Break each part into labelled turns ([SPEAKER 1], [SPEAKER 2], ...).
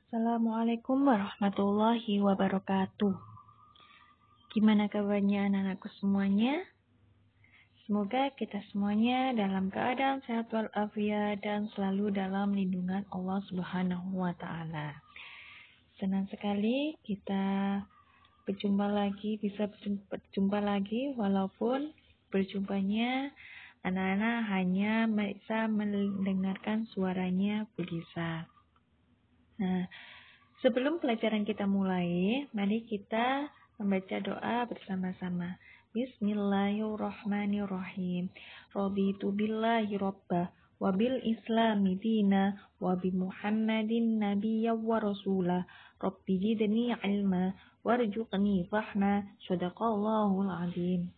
[SPEAKER 1] Assalamualaikum warahmatullahi wabarakatuh. Gimana kabarnya anak-anakku semuanya? Semoga kita semuanya dalam keadaan sehat walafiat dan selalu dalam lindungan Allah Subhanahu wa taala. Senang sekali kita bisa berjumpa lagi walaupun berjumpanya anak-anak hanya bisa mendengarkan suaranya Bu Lisa. Nah, sebelum pelajaran kita mulai, mari kita membaca doa bersama-sama. Bismillahirrahmanirrahim. Raditu billahi rabbah wa bil islami dina wa bi Muhammadin nabiyya wa rasulah. Rabbi zidni ilma warzuqni fahma. Shadaqallahul azim.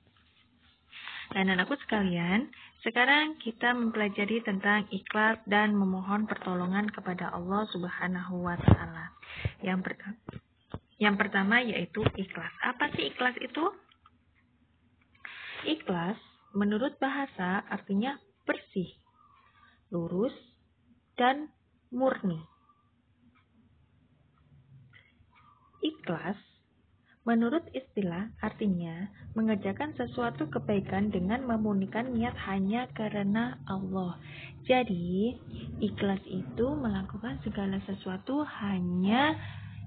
[SPEAKER 1] Dan anak-anakku sekalian, sekarang kita mempelajari tentang ikhlas dan memohon pertolongan kepada Allah Subhanahu wa taala. Yang pertama yaitu ikhlas. Apa sih ikhlas itu? Ikhlas menurut bahasa artinya bersih, lurus, dan murni. Ikhlas menurut istilah artinya mengerjakan sesuatu kebaikan dengan memurnikan niat hanya karena Allah. Jadi, ikhlas itu melakukan segala sesuatu hanya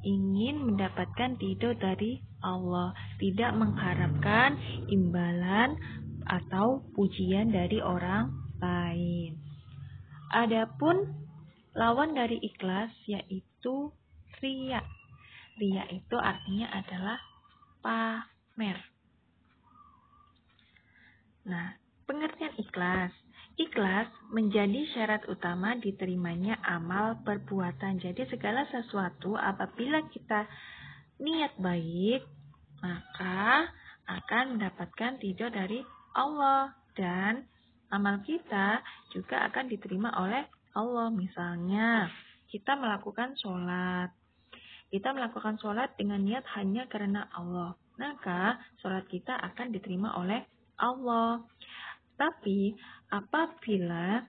[SPEAKER 1] ingin mendapatkan ridho dari Allah, tidak mengharapkan imbalan atau pujian dari orang lain. Adapun lawan dari ikhlas yaitu riya. Riya itu artinya adalah pamer. Nah, pengertian ikhlas. Ikhlas menjadi syarat utama diterimanya amal perbuatan. Jadi segala sesuatu apabila kita niat baik, maka akan mendapatkan ridho dari Allah. Dan amal kita juga akan diterima oleh Allah. Misalnya, kita melakukan sholat. Kita melakukan sholat dengan niat hanya karena Allah. Maka sholat kita akan diterima oleh Allah. Tapi apabila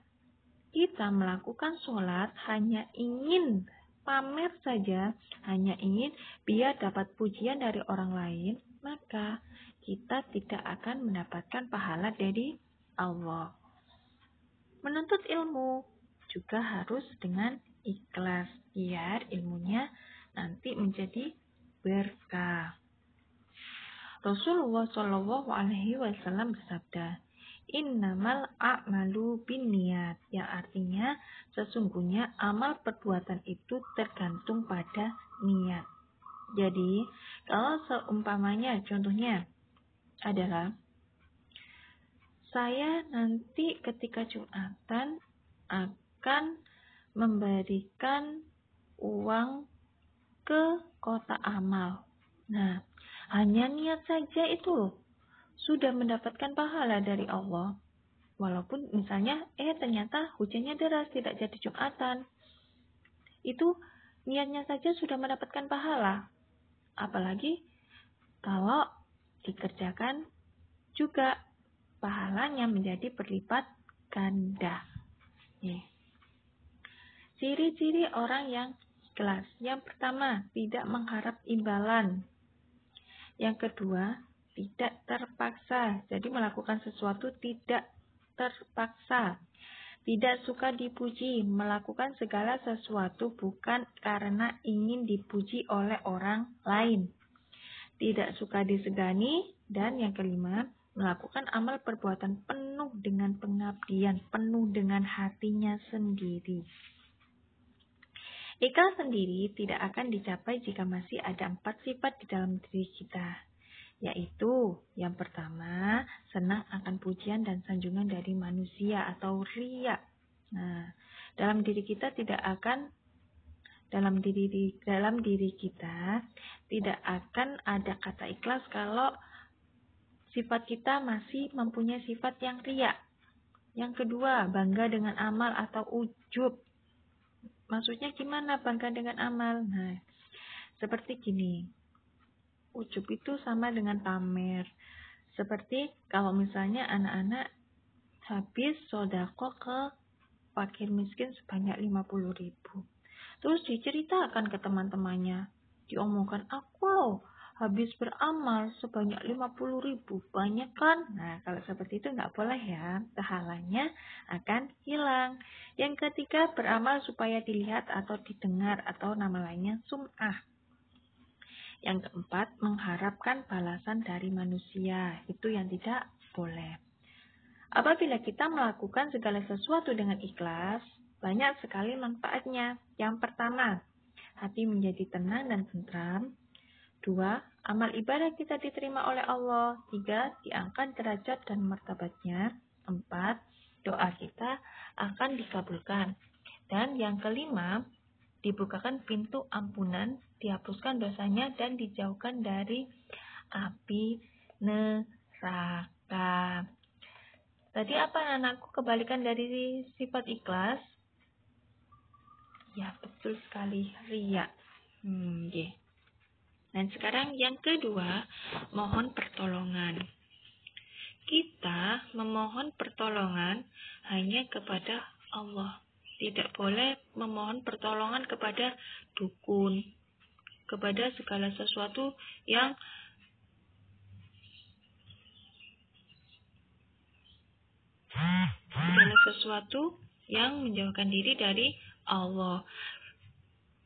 [SPEAKER 1] kita melakukan sholat hanya ingin pamer saja, hanya ingin biar dapat pujian dari orang lain, maka kita tidak akan mendapatkan pahala dari Allah. Menuntut ilmu juga harus dengan ikhlas, biar ilmunya nanti menjadi berkah. Rasulullah Shallallahu Alaihi Wasallam bersabda, Innamal a'malu binniyat, yang artinya sesungguhnya amal perbuatan itu tergantung pada niat. Jadi, kalau seumpamanya contohnya adalah saya nanti ketika Jumatan akan memberikan uang ke kotak amal. Nah, hanya niat saja itu sudah mendapatkan pahala dari Allah. Walaupun misalnya ternyata hujannya deras, tidak jadi Jumatan. Itu niatnya saja sudah mendapatkan pahala. Apalagi kalau dikerjakan juga pahalanya menjadi berlipat ganda. Ciri-ciri orang yang ikhlas. Yang pertama, tidak mengharap imbalan. Yang kedua, tidak terpaksa. Jadi melakukan sesuatu tidak terpaksa. Tidak suka dipuji. Melakukan segala sesuatu bukan karena ingin dipuji oleh orang lain. Tidak suka disegani. Dan yang kelima, melakukan amal perbuatan penuh dengan pengabdian, penuh dengan hatinya sendiri. Ikhlas sendiri tidak akan dicapai jika masih ada 4 sifat di dalam diri kita, yaitu yang pertama, senang akan pujian dan sanjungan dari manusia atau riya. Nah, dalam diri kita tidak akan ada kata ikhlas kalau sifat kita masih mempunyai sifat yang riya. Yang kedua, bangga dengan amal atau ujub. Maksudnya gimana bangga dengan amal? Nah, seperti gini. Ujub itu sama dengan pamer. Seperti kalau misalnya anak-anak habis sodako ke fakir miskin sebanyak 50.000. Terus diceritakan ke teman-temannya. Diomongkan, aku loh habis beramal sebanyak 50.000. Banyak kan? Nah, kalau seperti itu nggak boleh ya. Pahalanya akan hilang. Yang ketiga, beramal supaya dilihat atau didengar atau nama lainnya sum'ah. Yang keempat, mengharapkan balasan dari manusia. Itu yang tidak boleh. Apabila kita melakukan segala sesuatu dengan ikhlas, banyak sekali manfaatnya. Yang pertama, hati menjadi tenang dan tentram. 2. Amal ibadah kita diterima oleh Allah. 3. Diangkat derajat dan martabatnya. 4. Doa kita akan dikabulkan. Dan yang kelima, dibukakan pintu ampunan, dihapuskan dosanya, dan dijauhkan dari api neraka. Tadi apa anakku kebalikan dari sifat ikhlas? Ya, betul sekali, riya. Okay. Dan sekarang yang kedua, mohon pertolongan. Kita memohon pertolongan hanya kepada Allah. Tidak boleh memohon pertolongan kepada dukun, kepada segala sesuatu yang menjauhkan diri dari Allah.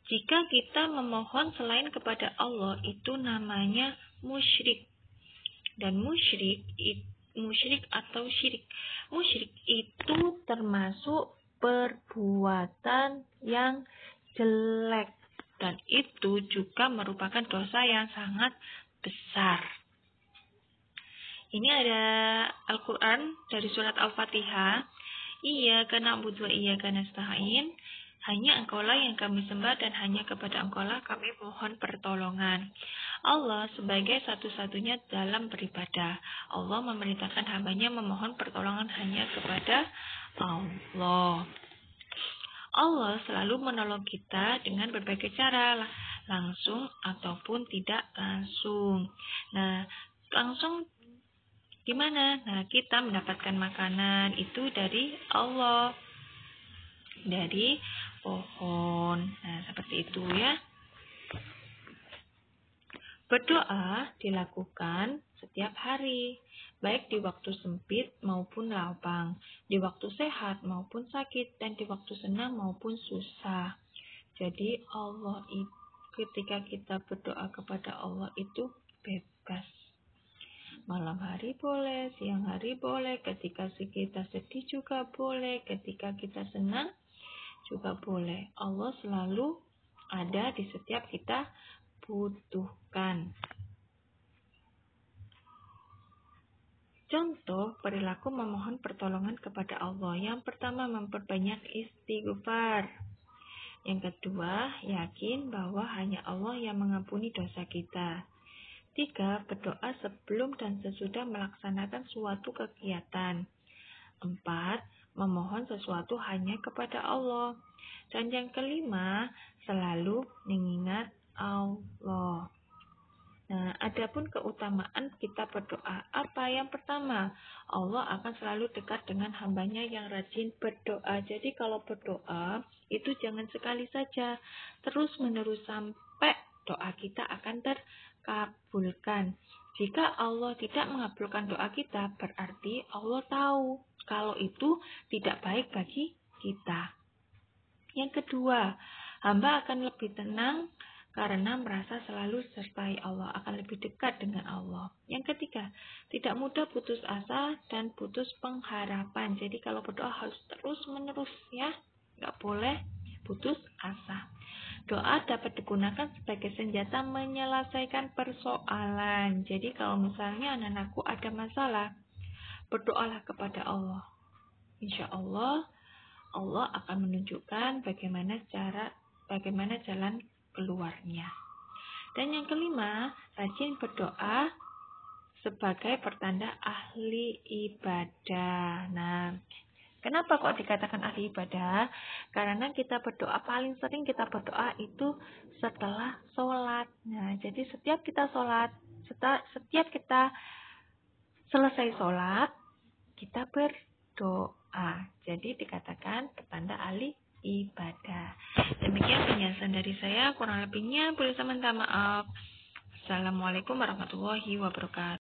[SPEAKER 1] Jika kita memohon selain kepada Allah, itu namanya musyrik. Dan musyrik atau syirik. Musyrik itu termasuk perbuatan yang jelek. Dan itu juga merupakan dosa yang sangat besar. Ini ada Al-Quran dari surat Al-Fatihah. Iyyaka na'budu wa iyyaka nasta'in. Hanya Engkaulah yang kami sembah dan hanya kepada Engkaulah kami mohon pertolongan. Allah sebagai satu-satunya dalam beribadah. Allah memerintahkan hambanya memohon pertolongan hanya kepada Allah. Allah selalu menolong kita dengan berbagai cara, langsung ataupun tidak langsung. Nah, langsung gimana? Nah, kita mendapatkan makanan itu dari Allah. Dari pohon. Nah, seperti itu ya. Berdoa dilakukan setiap hari, baik di waktu sempit maupun lapang, di waktu sehat maupun sakit, dan di waktu senang maupun susah. Jadi ketika kita berdoa kepada Allah itu bebas. Malam hari boleh, siang hari boleh, ketika kita sedih juga boleh, ketika kita senang juga boleh. Allah selalu ada di setiap kita butuhkan. Contoh perilaku memohon pertolongan kepada Allah. Yang pertama, memperbanyak istighfar. Yang kedua, yakin bahwa hanya Allah yang mengampuni dosa kita. 3. Berdoa sebelum dan sesudah melaksanakan suatu kegiatan. 4. Memohon sesuatu hanya kepada Allah. Dan yang kelima, selalu mengingat Allah. Nah, adapun keutamaan kita berdoa. Apa? Yang pertama, Allah akan selalu dekat dengan hambanya yang rajin berdoa. Jadi kalau berdoa, itu jangan sekali saja. Terus menerus sampai doa kita akan terkabulkan. Jika Allah tidak mengabulkan doa kita, berarti Allah tahu kalau itu tidak baik bagi kita. Yang kedua, hamba akan lebih tenang karena merasa selalu sertai Allah, akan lebih dekat dengan Allah. Yang ketiga, tidak mudah putus asa dan putus pengharapan. Jadi kalau berdoa harus terus-menerus ya, nggak boleh putus asa. Doa dapat digunakan sebagai senjata menyelesaikan persoalan. Jadi kalau misalnya anak-anakku ada masalah, berdoalah kepada Allah. Insya Allah, Allah akan menunjukkan bagaimana jalan keluarnya. Dan yang kelima, rajin berdoa sebagai pertanda ahli ibadah. Nah, kenapa kok dikatakan ahli ibadah? Karena kita berdoa, paling sering kita berdoa itu setelah sholat. Nah, jadi setiap kita selesai sholat, kita berdoa. Jadi dikatakan pertanda ahli ibadah. Demikian penjelasan dari saya, kurang lebihnya boleh saya minta maaf. Assalamualaikum warahmatullahi wabarakatuh.